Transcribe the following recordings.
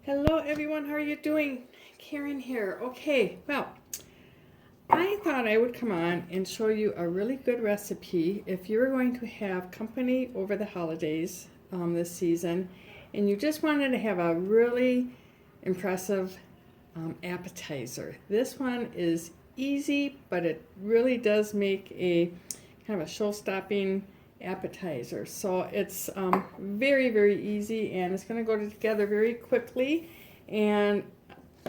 Hello everyone, how are you doing? Karen here. Okay, well, I thought I would come on and show you a really good recipe if you're going to have company over the holidays this season and you just wanted to have a really impressive appetizer. This one is easy, but it really does make a kind of a show-stopping appetizer. So it's very, very easy and it's going to go together very quickly. And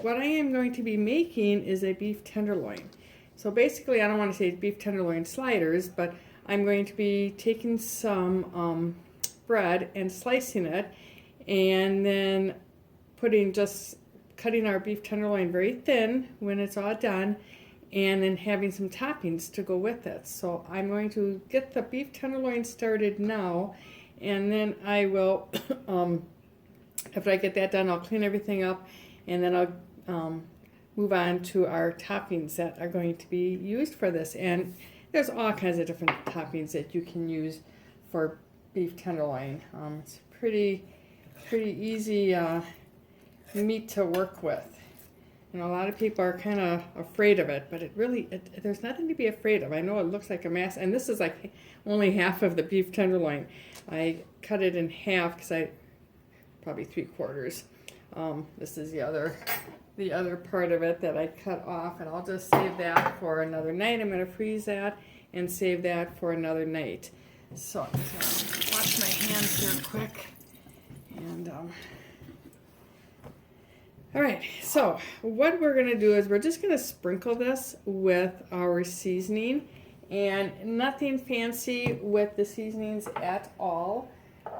what I am going to be making is a beef tenderloin. So basically, I don't want to say beef tenderloin sliders, but I'm going to be taking some bread and slicing it and then cutting our beef tenderloin very thin when it's all done, and then having some toppings to go with it. So I'm going to get the beef tenderloin started now, and then I will, after I get that done, I'll clean everything up, and then I'll move on to our toppings that are going to be used for this. And there's all kinds of different toppings that you can use for beef tenderloin. It's pretty easy meat to work with. You know, a lot of people are kind of afraid of it, but there's nothing to be afraid of. I know it looks like a mess, and this is like only half of the beef tenderloin. I cut it in half because probably 3/4. This is the other part of it that I cut off, and I'll just save that for another night. I'm going to freeze that and save that for another night. So I'm just going to wash my hands here quick. And all right, so what we're going to do is we're just going to sprinkle this with our seasoning, and nothing fancy with the seasonings at all.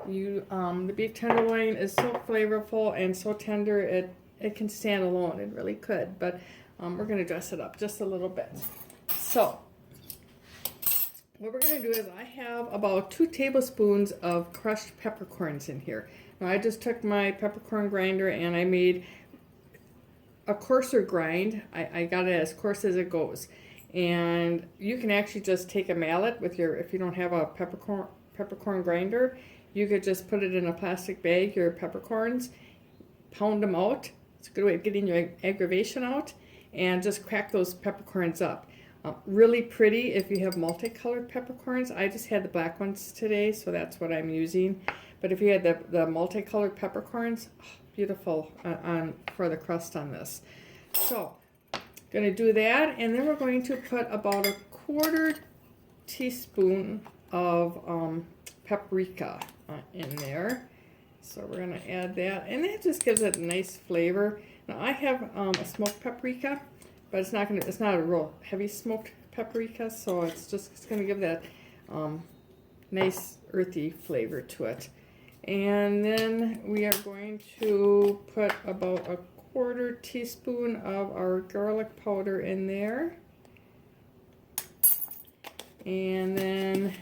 The beef tenderloin is so flavorful and so tender, it can stand alone. It really could, but we're going to dress it up just a little bit. So what we're going to do is I have about 2 tablespoons of crushed peppercorns in here. Now I just took my peppercorn grinder and I made a coarser grind. I got it as coarse as it goes. And you can actually just take a mallet with if you don't have a peppercorn grinder, you could just put it in a plastic bag, your peppercorns, pound them out. It's a good way of getting your aggravation out, and just crack those peppercorns up. Really pretty if you have multicolored peppercorns. I just had the black ones today, so that's what I'm using. But if you had the multicolored peppercorns, beautiful for the crust on this. So going to do that, and then we're going to put about 1/4 teaspoon of paprika in there. So we're going to add that, and that just gives it a nice flavor. Now I have a smoked paprika, but it's not a real heavy smoked paprika, so it's going to give that nice earthy flavor to it. And then we are going to put about 1/4 teaspoon of our garlic powder in there. And then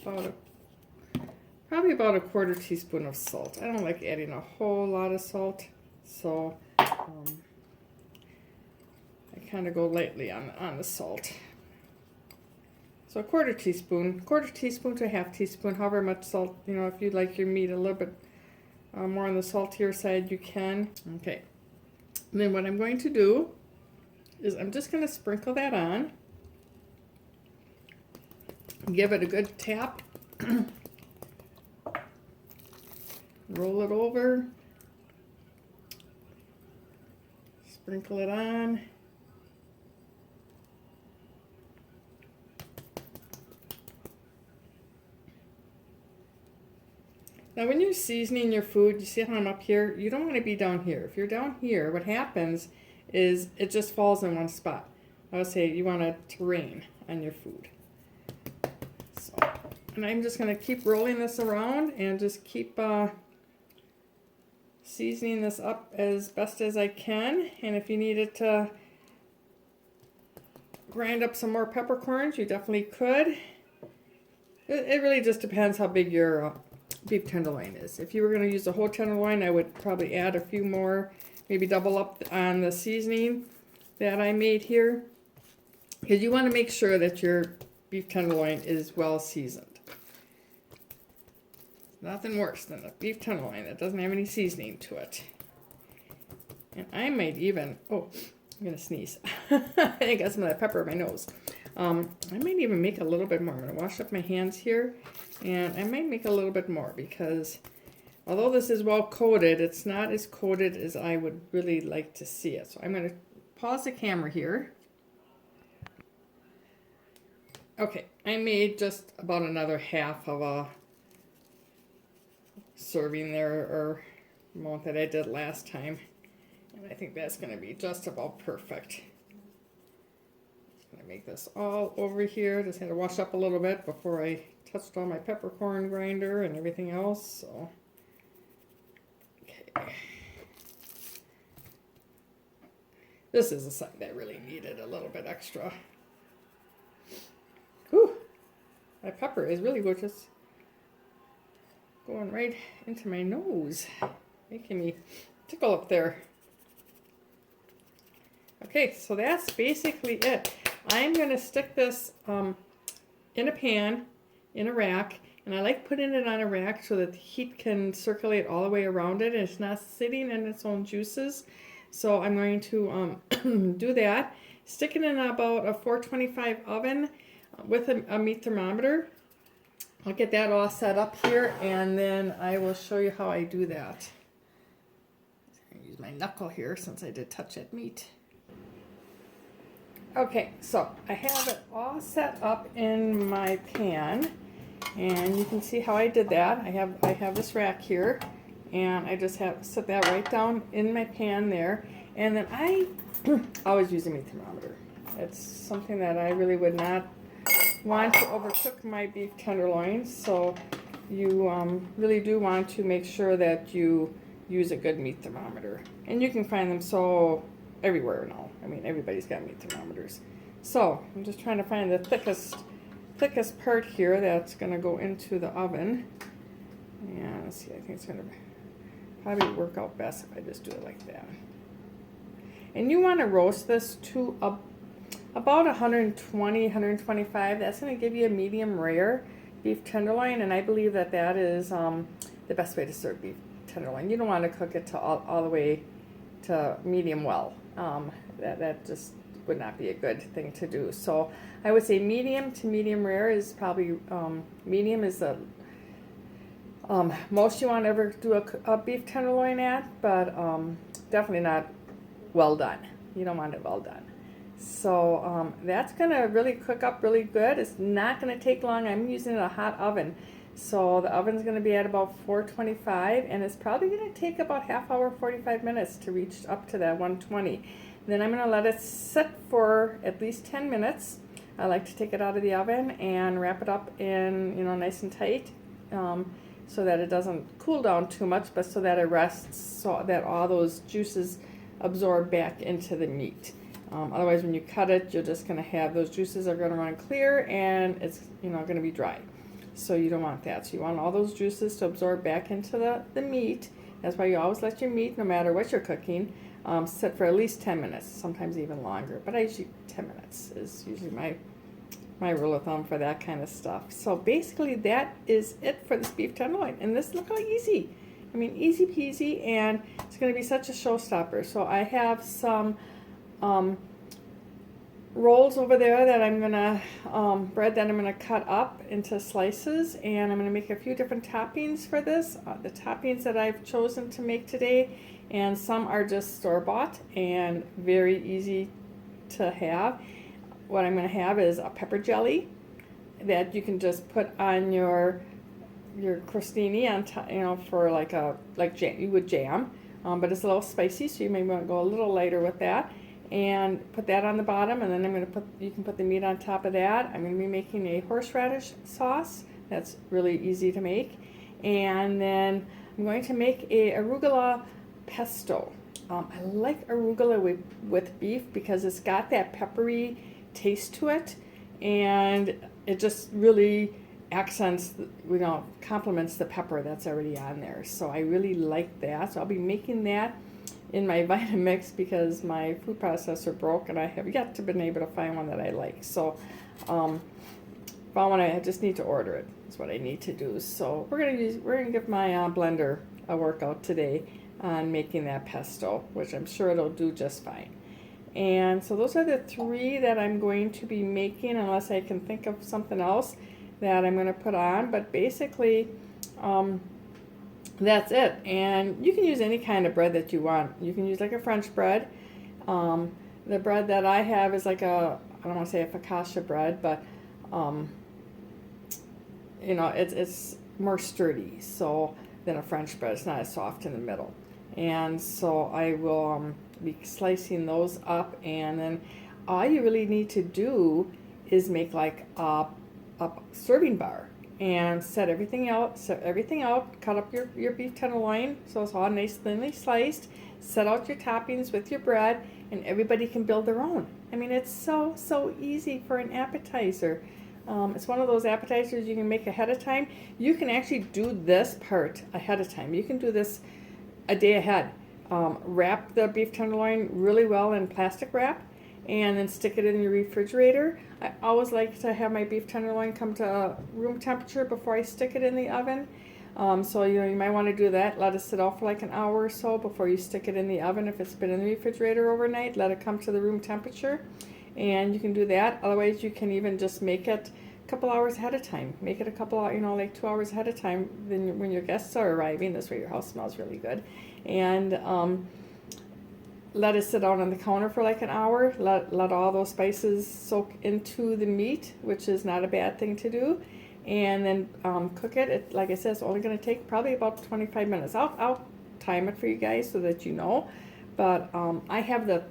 probably about 1/4 teaspoon of salt. I don't like adding a whole lot of salt, so I kind of go lightly on the salt. So 1/4 teaspoon to 1/2 teaspoon, however much salt, if you'd like your meat a little bit more on the saltier side, you can. Okay. And then what I'm going to do is I'm just going to sprinkle that on. Give it a good tap. Roll it over. Sprinkle it on. Now when you're seasoning your food, you see how I'm up here? You don't want to be down here. If you're down here, what happens is it just falls in one spot. I would say you want it to rain on your food. So, and I'm just going to keep rolling this around and just keep seasoning this up as best as I can. And if you needed to grind up some more peppercorns, you definitely could. It really just depends how big your beef tenderloin is. If you were going to use a whole tenderloin, I would probably add a few more, maybe double up on the seasoning that I made here, because you want to make sure that your beef tenderloin is well seasoned. Nothing worse than a beef tenderloin that doesn't have any seasoning to it. And I might even, oh, I'm gonna sneeze. I got some of that pepper in my nose. I might even make a little bit more. I'm gonna wash up my hands here, and I might make a little bit more because although this is well coated, it's not as coated as I would really like to see it. So I'm gonna pause the camera here. Okay, I made just about another half of a serving there, or amount that I did last time. And I think that's gonna be just about perfect. Gonna make this all over here. Just had to wash up a little bit before I touched on my peppercorn grinder and everything else. So, okay. This is a side that really needed a little bit extra. Whew, that pepper is really just going right into my nose, making me tickle up there. Okay, so that's basically it. I'm going to stick this in a pan, in a rack, and I like putting it on a rack so that the heat can circulate all the way around it and it's not sitting in its own juices. So I'm going to do that. Stick it in about a 425 oven with a meat thermometer. I'll get that all set up here, and then I will show you how I do that. I'm going to use my knuckle here since I did touch that meat. Okay, so I have it all set up in my pan, and you can see how I did that. I have this rack here, and I just have set that right down in my pan there, and then I always use a meat thermometer. It's something that I really would not want to overcook my beef tenderloins, so you really do want to make sure that you use a good meat thermometer, and you can find them so everywhere now. I mean, everybody's got meat thermometers. So I'm just trying to find the thickest part here that's going to go into the oven. And let's see, I think it's going to probably work out best if I just do it like that. And you want to roast this to about 120, 125. That's going to give you a medium rare beef tenderloin, and I believe that that is the best way to serve beef tenderloin. You don't want to cook it to all the way to medium well. That just would not be a good thing to do. So I would say medium to medium rare is probably, medium is the most you want to ever do a beef tenderloin at, but definitely not well done. You don't want it well done. So that's going to really cook up really good. It's not going to take long. I'm using a hot oven. So the oven's going to be at about 425, and it's probably going to take about half hour, 45 minutes to reach up to that 120. Then I'm going to let it sit for at least 10 minutes. I like to take it out of the oven and wrap it up in, nice and tight, so that it doesn't cool down too much, but so that it rests, so that all those juices absorb back into the meat. Otherwise, when you cut it, you're just going to have those juices are going to run clear, and it's going to be dry. So you don't want that. So you want all those juices to absorb back into the meat. That's why you always let your meat, no matter what you're cooking, sit for at least 10 minutes, sometimes even longer. But I usually 10 minutes is usually my rule of thumb for that kind of stuff. So basically that is it for this beef tenderloin. And this, look how easy. I mean, easy peasy, and it's going to be such a showstopper. So I have some rolls over there that I'm gonna bread that I'm gonna cut up into slices, and I'm gonna make a few different toppings for this. The toppings that I've chosen to make today, and some are just store-bought and very easy to have. What I'm gonna have is a pepper jelly that you can just put on your crostini on top, for like jam, you would jam, but it's a little spicy, so you may want to go a little lighter with that. And put that on the bottom, and then you can put the meat on top of that. I'm going to be making a horseradish sauce. That's really easy to make. And then I'm going to make a arugula pesto. I like arugula with beef because it's got that peppery taste to it, and it just really accents, complements the pepper that's already on there. So I really like that. So I'll be making that in my Vitamix because my food processor broke, and I have yet to been able to find one that I like. So if I want to, I just need to order it. That's what I need to do. So we're gonna give my blender a workout today. on making that pesto, which I'm sure it'll do just fine. And so those are the 3 that I'm going to be making, unless I can think of something else that I'm going to put on. But basically, that's it. And you can use any kind of bread that you want. You can use like a French bread. The bread that I have is like I don't want to say a focaccia bread, but you know, it's more sturdy than a French bread. It's not as soft in the middle. And so I will be slicing those up, and then all you really need to do is make like a serving bar and set everything out. Cut up your beef tenderloin so it's all nice thinly sliced. Set out your toppings with your bread, and everybody can build their own. I mean, it's so easy for an appetizer. It's one of those appetizers you can make ahead of time. You can actually do this part ahead of time. You can do this a day ahead. Wrap the beef tenderloin really well in plastic wrap, and then stick it in your refrigerator. I always like to have my beef tenderloin come to room temperature before I stick it in the oven. So you know, you might want to do that. Let it sit out for like an hour or so before you stick it in the oven. If it's been in the refrigerator overnight, let it come to the room temperature, and you can do that. Otherwise, you can even just make it a couple hours ahead of time. Make it a couple, like 2 hours ahead of time. Then when your guests are arriving, this way your house smells really good. And let it sit out on the counter for like an hour. Let all those spices soak into the meat, which is not a bad thing to do. And then cook it. Like I said, it's only going to take probably about 25 minutes. I'll time it for you guys so that you know. But I have the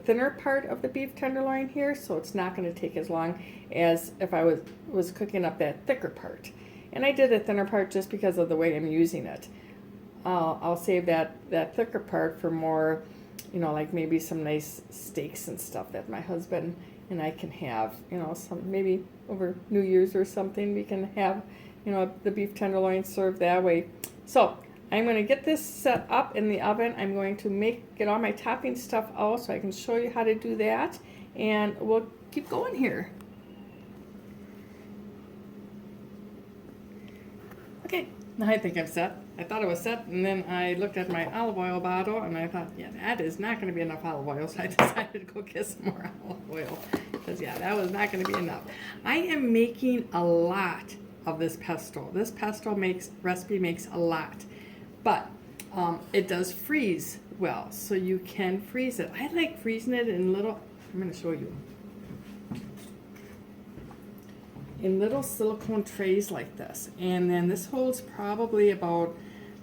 thinner part of the beef tenderloin here, so it's not going to take as long as if I was cooking up that thicker part. And I did the thinner part just because of the way I'm using it. I'll save that thicker part for more, you know, like maybe some nice steaks and stuff that my husband and I can have, you know, some maybe over New Year's or something we can have, you know, the beef tenderloin served that way. So I'm going to get this set up in the oven. I'm going to get all my topping stuff out so I can show you how to do that, and we'll keep going here. Okay, now I think I'm set. I thought it was set, and then I looked at my olive oil bottle, and I thought, yeah, that is not going to be enough olive oil, so I decided to go get some more olive oil, because, yeah, that was not going to be enough. I am making a lot of this pesto. This pesto recipe makes a lot, but it does freeze well, so you can freeze it. I like freezing it in little, I'm going to show you, in little silicone trays like this. And then this holds probably about,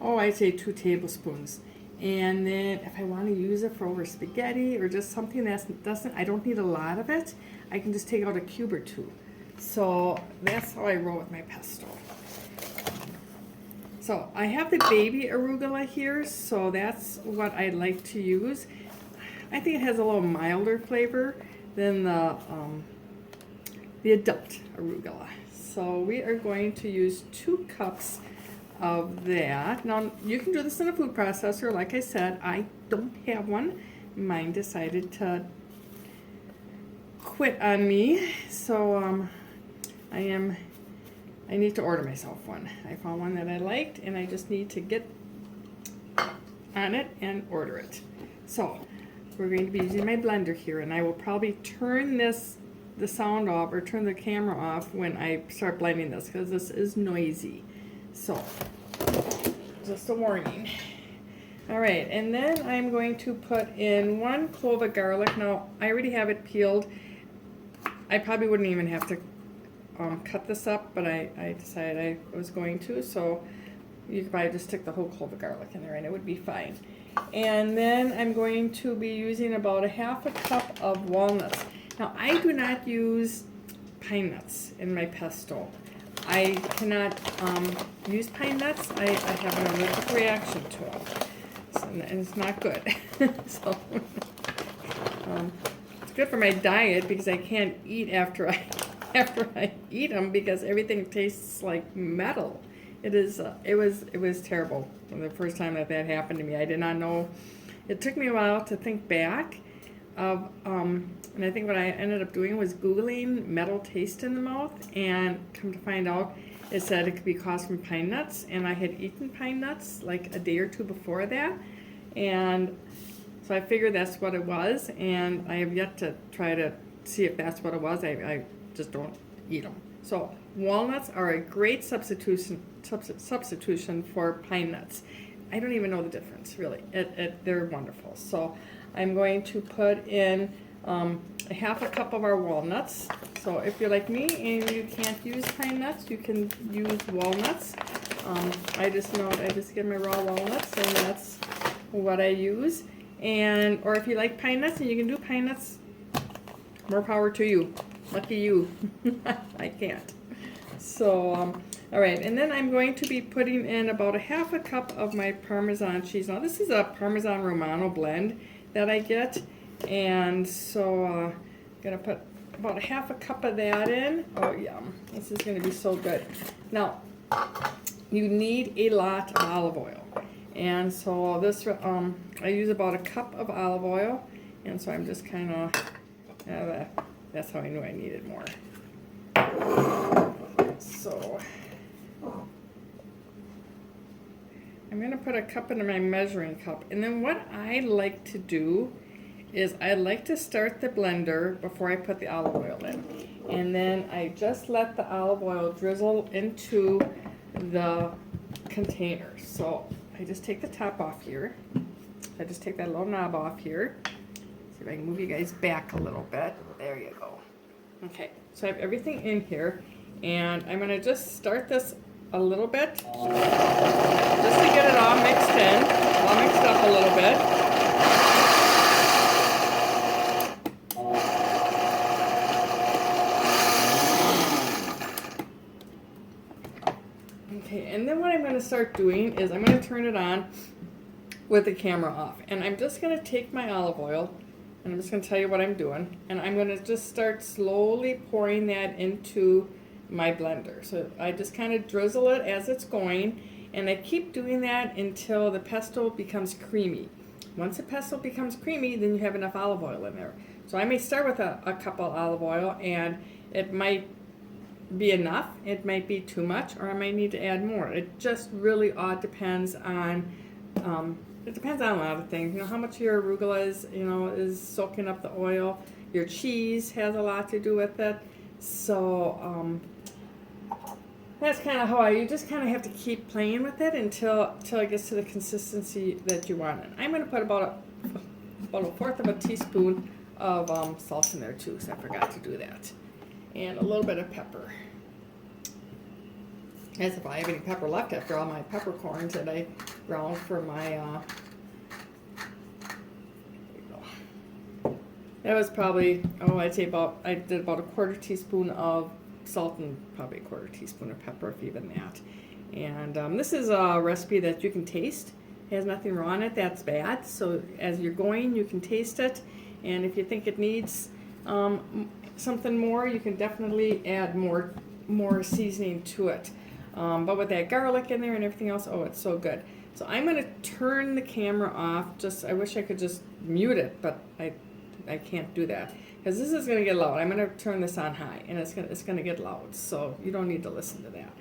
I'd say 2 tablespoons. And then if I want to use it for over spaghetti or just something I don't need a lot of it, I can just take out a cube or 2. So that's how I roll with my pesto. So I have the baby arugula here, so that's what I like to use. I think it has a little milder flavor than the adult arugula. So we are going to use 2 cups of that. Now you can do this in a food processor. Like I said, I don't have one. Mine decided to quit on me, so I need to order myself one. I found one that I liked, and I just need to get on it and order it. So we're going to be using my blender here, and I will probably turn the sound off or turn the camera off when I start blending this, because this is noisy. So just a warning. All right, and then I'm going to put in 1 clove of garlic. Now I already have it peeled. I probably wouldn't even have to cut this up, but I decided I was going to, so you could probably just stick the whole clove of garlic in there and it would be fine. And then I'm going to be using about 1/2 cup of walnuts. Now I do not use pine nuts in my pesto. I cannot use pine nuts. I have an allergic reaction to them, so, and it's not good. So it's good for my diet because I can't eat after I eat them, because everything tastes like metal. It was terrible the first time that happened to me. I did not know. It took me a while to think back of, and I think what I ended up doing was Googling metal taste in the mouth, and come to find out it said it could be caused from pine nuts, and I had eaten pine nuts like a day or 2 before that, And so I figured that's what it was, and I have yet to try to see if that's what it was. I just don't eat them. So walnuts are a great substitution for pine nuts. I don't even know the difference, really. They're wonderful. So I'm going to put in a half a cup of our walnuts. So if you're like me and you can't use pine nuts, you can use walnuts. I just get my raw walnuts, and that's what I use. And or if you like pine nuts and you can do pine nuts, more power to you. Lucky you. I can't. So all right, and then I'm going to be putting in about a half a cup of my Parmesan cheese. Now this is a Parmesan Romano blend that I get, and so I'm gonna put about a half a cup of that in. Oh yum, this is gonna be so good. Now you need a lot of olive oil, and so this I use about a cup of olive oil, and so I'm just kind of that's how I knew I needed more. So I'm going to put a cup into my measuring cup, and then what I like to do is I like to start the blender before I put the olive oil in, and then I just let the olive oil drizzle into the container. So I just take the top off here. I just take that little knob off here. See if I can move you guys back a little bit. There you go. Okay, so I have everything in here, and I'm going to just start this a little bit, just to get it all mixed in, all mixed up a little bit. Okay, and then what I'm going to start doing is I'm going to turn it on with the camera off, and I'm just going to take my olive oil, and I'm just going to tell you what I'm doing, and I'm going to just start slowly pouring that into my blender. So I just kind of drizzle it as it's going, and I keep doing that until the pesto becomes creamy. Once the pesto becomes creamy, then you have enough olive oil in there. So I may start with a cup of olive oil, and it might be enough, it might be too much, or I might need to add more. It just really all depends on it depends on a lot of things. You know, how much your arugula is soaking up the oil. Your cheese has a lot to do with it. So that's kind of how you just kind of have to keep playing with it until it gets to the consistency that you want it. I'm going to put about a fourth of a teaspoon of salt in there too, because I forgot to do that, and a little bit of pepper. As if I have any pepper left after all my peppercorns that I ground for my, that was probably, I'd say I did about a quarter teaspoon of salt and probably a quarter teaspoon of pepper, if even that. And this is a recipe that you can taste. It has nothing raw in it that's bad. So as you're going, you can taste it. And if you think it needs something more, you can definitely add more seasoning to it. But with that garlic in there and everything else, oh, it's so good. So I'm going to turn the camera off. I wish I could just mute it, but I can't do that, because this is going to get loud. I'm going to turn this on high, and it's going to get loud, so you don't need to listen to that.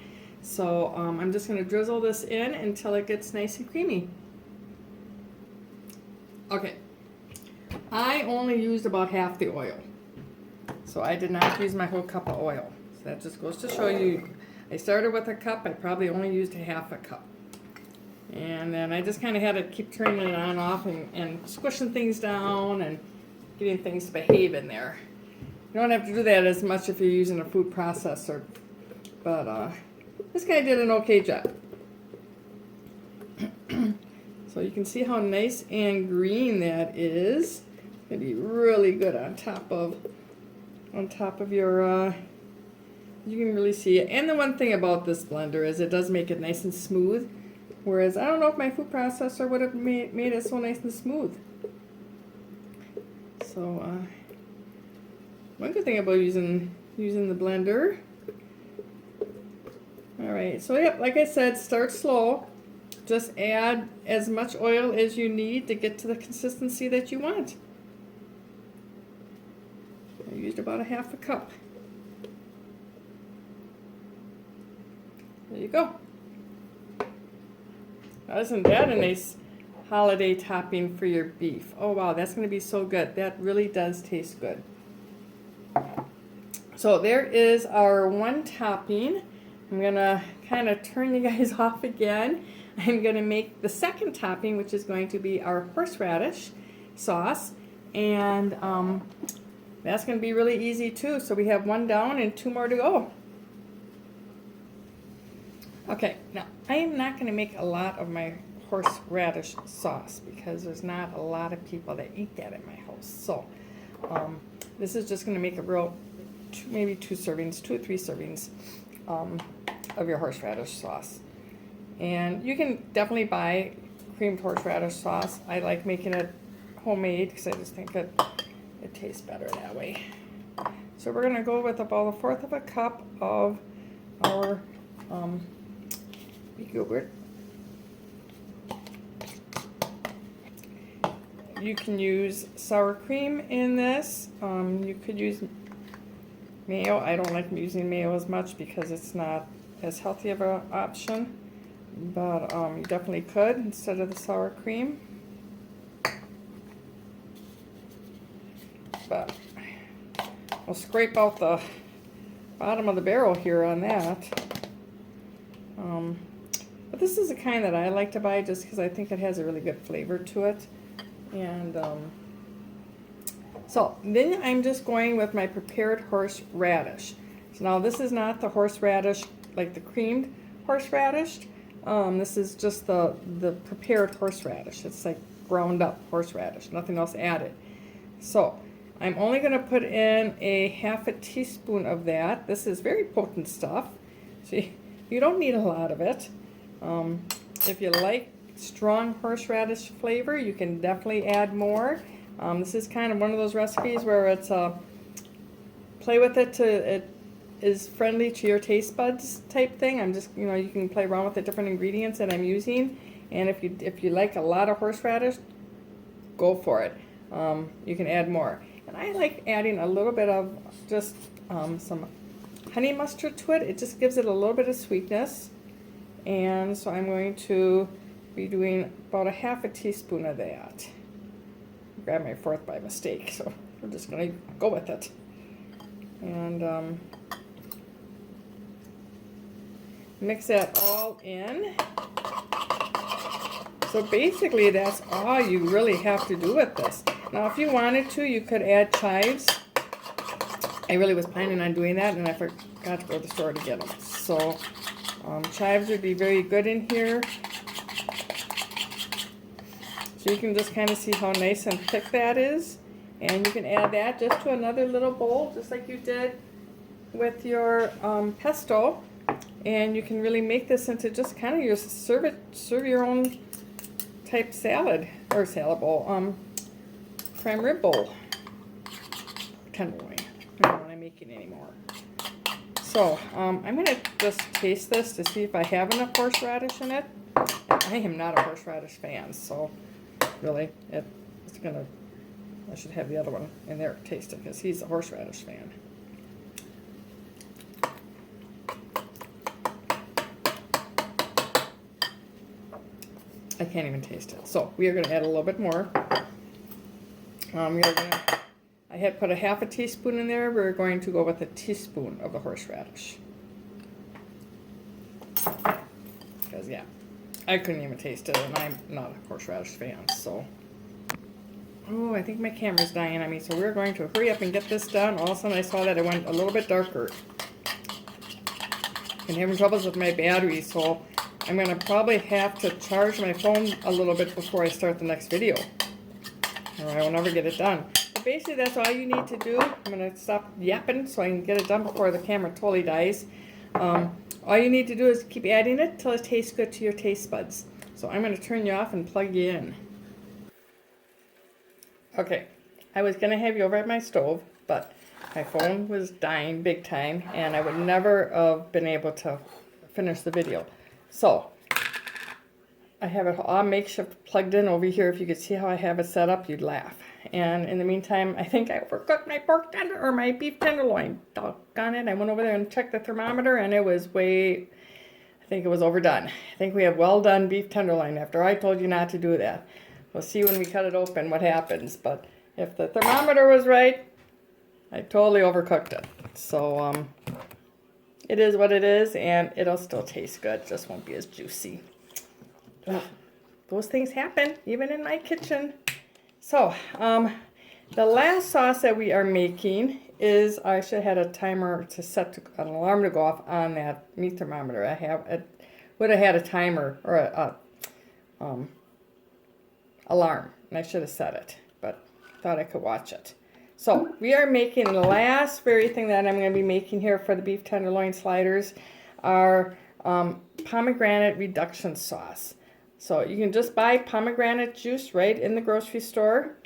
So I'm just going to drizzle this in until it gets nice and creamy. Okay, I only used about half the oil, so I did not use my whole cup of oil. So that just goes to show you, I started with a cup, I probably only used a half a cup. And then I just kind of had to keep turning it on and off and squishing things down and getting things to behave in there. You don't have to do that as much if you're using a food processor, but this guy did an okay job. So you can see how nice and green that is. It's gonna be really good on top of your. You can really see it. And the one thing about this blender is it does make it nice and smooth. Whereas I don't know if my food processor would have made it so nice and smooth. So one good thing about using the blender. All right, so yep, like I said, start slow. Just add as much oil as you need to get to the consistency that you want. I used about a half a cup. There you go. Now, isn't that a nice holiday topping for your beef. Oh wow, that's going to be so good. That really does taste good. So there is our one topping. I'm going to kind of turn you guys off again. I'm going to make the second topping, which is going to be our horseradish sauce. And that's going to be really easy too. So we have one down and two more to go. Okay, now I am not going to make a lot of my horseradish sauce because there's not a lot of people that eat that in my house. So this is just going to make a real, maybe 2 servings, 2 or 3 servings of your horseradish sauce. And you can definitely buy creamed horseradish sauce. I like making it homemade because I just think it tastes better that way. So we're going to go with about 1/4 of a cup of our Greek yogurt. You can use sour cream in this. You could use mayo. I don't like using mayo as much because it's not as healthy of an option, but you definitely could instead of the sour cream. But we'll scrape out the bottom of the barrel here on that. But this is the kind that I like to buy just because I think it has a really good flavor to it. And so then I'm just going with my prepared horseradish. So now this is not the horseradish like the creamed horseradish. This is just the prepared horseradish. It's like ground up horseradish, nothing else added. So I'm only going to put in a 1/2 teaspoon of that. This is very potent stuff. So you don't need a lot of it. If you like strong horseradish flavor, you can definitely add more. This is kind of one of those recipes where it's play with it to it is friendly to your taste buds type thing. I'm just, you can play around with the different ingredients that I'm using, and if you like a lot of horseradish, go for it. You can add more, and I like adding a little bit of just some honey mustard to it. It just gives it a little bit of sweetness, and so I'm going to be doing about a 1/2 teaspoon of that. Grabbed my 4th by mistake, so we're just going to go with it. And mix that all in. So basically that's all you really have to do with this. Now if you wanted to, you could add chives. I really was planning on doing that and I forgot to go to the store to get them. So chives would be very good in here. So you can just kind of see how nice and thick that is. And you can add that just to another little bowl, just like you did with your pesto. And you can really make this into just kind of your serve your own type salad or salad bowl, prime rib bowl, tenderloin. I don't want to make it anymore. So I'm gonna just taste this to see if I have enough horseradish in it. I am not a horseradish fan, so really it's gonna. I should have the other one in there taste it because he's a horseradish fan. I can't even taste it. So we are going to add a little bit more. I had put a 1/2 teaspoon in there. We're going to go with a teaspoon of the horseradish. Because yeah, I couldn't even taste it, and I'm not a horseradish fan. So, oh, I think my camera's dying on me. So we're going to hurry up and get this done. All of a sudden, I saw that it went a little bit darker. I'm having troubles with my battery, so I'm going to probably have to charge my phone a little bit before I start the next video, or I will never get it done. But basically, that's all you need to do. I'm going to stop yapping so I can get it done before the camera totally dies. All you need to do is keep adding it till it tastes good to your taste buds. So I'm going to turn you off and plug you in. Okay, I was going to have you over at my stove, but my phone was dying big time, and I would never have been able to finish the video. So, I have it all makeshift plugged in over here. If you could see how I have it set up, you'd laugh. And in the meantime, I think I overcooked my beef tenderloin. Doggone it. I went over there and checked the thermometer, and it was I think it was overdone. I think we have well done beef tenderloin after I told you not to do that. We'll see when we cut it open what happens. But if the thermometer was right, I totally overcooked it. So it is what it is, and it'll still taste good. Just won't be as juicy. Ugh, those things happen even in my kitchen. So the last sauce that we are making is, I should have had a timer to set an alarm to go off on that meat thermometer. Would have had a timer or a alarm, and I should have set it, but thought I could watch it. So we are making the last very thing that I'm going to be making here for the beef tenderloin sliders are pomegranate reduction sauce. So you can just buy pomegranate juice right in the grocery store,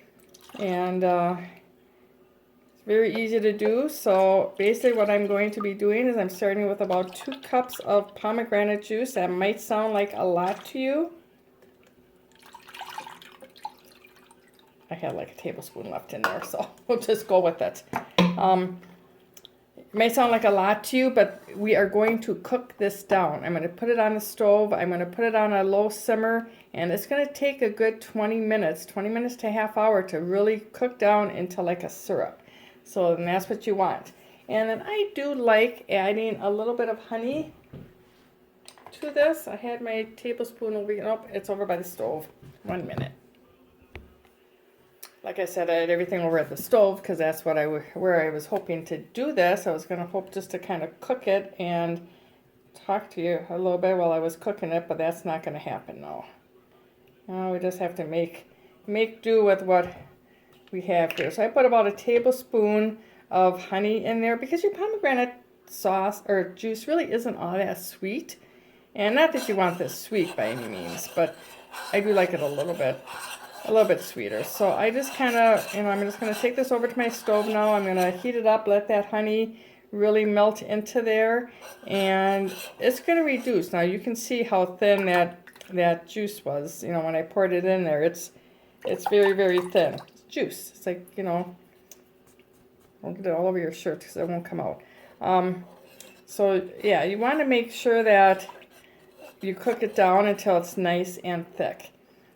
and it's very easy to do. So basically what I'm going to be doing is I'm starting with about 2 cups of pomegranate juice. That might sound like a lot to you. I had like a tablespoon left in there, so we'll just go with it. It may sound like a lot to you, but we are going to cook this down. I'm going to put it on the stove. I'm going to put it on a low simmer, and it's going to take a good 20 minutes to a half hour to really cook down into like a syrup. So then that's what you want. And then I do like adding a little bit of honey to this. I had my tablespoon over here. Nope, it's over by the stove. 1 minute. Like I said, I had everything over at the stove because that's what where I was hoping to do this. I was going to hope just to kind of cook it and talk to you a little bit while I was cooking it, but that's not going to happen now. No, we just have to make do with what we have here. So I put about a tablespoon of honey in there because your pomegranate sauce or juice really isn't all that sweet. And not that you want this sweet by any means, but I do like it a little bit sweeter. So I just kind of, I'm just going to take this over to my stove now. I'm going to heat it up, let that honey really melt into there, and it's going to reduce. Now you can see how thin that juice was, when I poured it in there. It's very, very thin. It's juice. It's like, don't get it all over your shirt because it won't come out. So yeah, you want to make sure that you cook it down until it's nice and thick.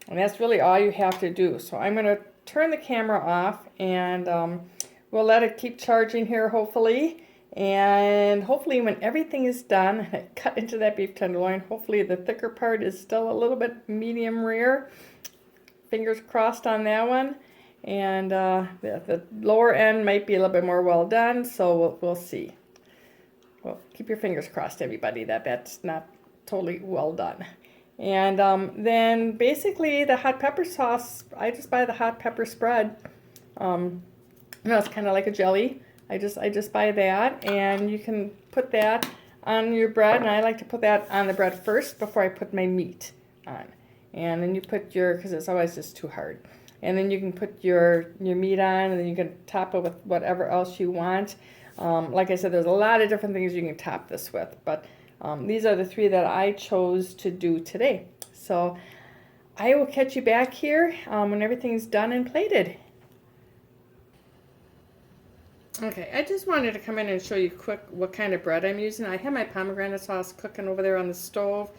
And that's really all you have to do. So I'm going to turn the camera off, and we'll let it keep charging here, hopefully. And hopefully when everything is done, and I cut into that beef tenderloin, hopefully the thicker part is still a little bit medium rare. Fingers crossed on that one. And the lower end might be a little bit more well done, so we'll see. Well, keep your fingers crossed, everybody, that's not totally well done. And then basically the hot pepper sauce, I just buy the hot pepper spread. It's kind of like a jelly. I just buy that, and you can put that on your bread, and I like to put that on the bread first before I put my meat on. And then you put because it's always just too hard. And then you can put your meat on, and then you can top it with whatever else you want. Like I said, there's a lot of different things you can top this with, but these are the 3 that I chose to do today. So I will catch you back here when everything's done and plated. Okay, I just wanted to come in and show you quick what kind of bread I'm using. I have my pomegranate sauce cooking over there on the stove.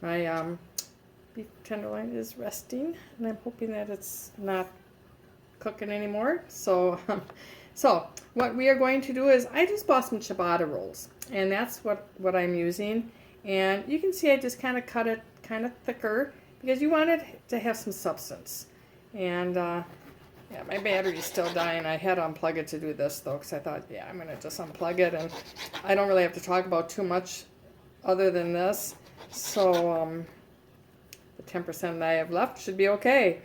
My beef tenderloin is resting, and I'm hoping that it's not cooking anymore. So what we are going to do is I just bought some ciabatta rolls, and that's what I'm using. And you can see I just kind of cut it kind of thicker because you want it to have some substance. And yeah, my battery's still dying. I had to unplug it to do this though, because I thought, yeah, I'm gonna just unplug it, and I don't really have to talk about too much other than this. So the 10% that I have left should be okay.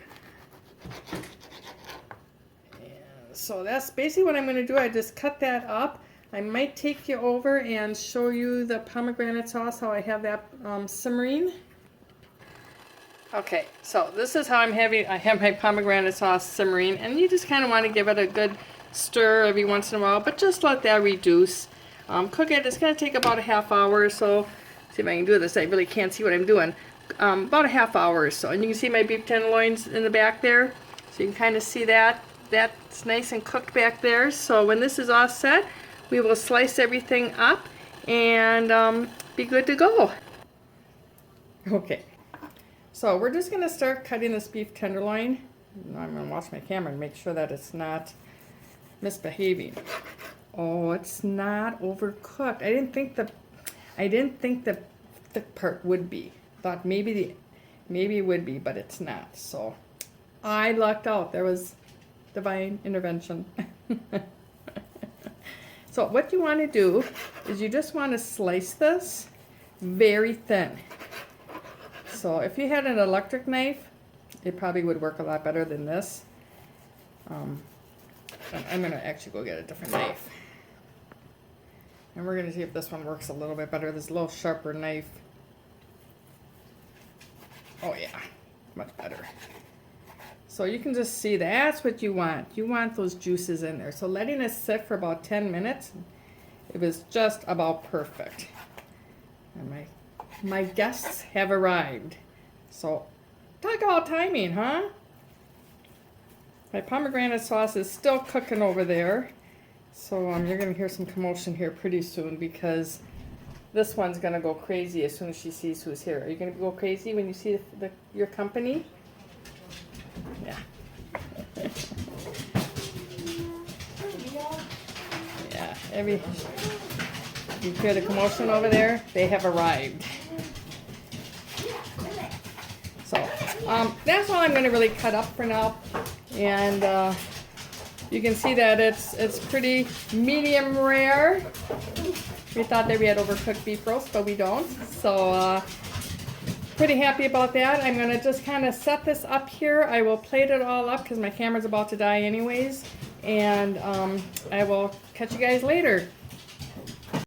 So that's basically what I'm going to do. I just cut that up. I might take you over and show you the pomegranate sauce, how I have that simmering. Okay, so this is how I have my pomegranate sauce simmering, and you just kind of want to give it a good stir every once in a while, but just let that reduce. Cook it. It's going to take about a half hour or so. See if I can do this. I really can't see what I'm doing. About a half hour or so. And you can see my beef tenderloins in the back there. So you can kind of see that. That's nice and cooked back there. So when this is all set, we will slice everything up and be good to go. Okay, so we're just gonna start cutting this beef tenderloin. Now I'm gonna watch my camera and make sure that it's not misbehaving. Oh, it's not overcooked. I didn't think the thick part would be. Thought maybe it would be, but it's not. So I lucked out. There was divine intervention. So what you want to do is you just want to slice this very thin. So if you had an electric knife, it probably would work a lot better than this. I'm going to actually go get a different knife. And we're going to see if this one works a little bit better. This little sharper knife. Oh yeah, much better. So you can just see that's what you want. You want those juices in there. So letting it sit for about 10 minutes, it was just about perfect. And my guests have arrived. So talk about timing, huh? My pomegranate sauce is still cooking over there. So you're going to hear some commotion here pretty soon because this one's going to go crazy as soon as she sees who's here. Are you going to go crazy when you see your company? Yeah. Yeah, you hear the commotion over there? They have arrived. So, that's all I'm going to really cut up for now. And you can see that it's pretty medium rare. We thought that we had overcooked beef roast, but we don't. So, pretty happy about that. I'm going to just kind of set this up here. I will plate it all up because my camera's about to die anyways. And I will catch you guys later.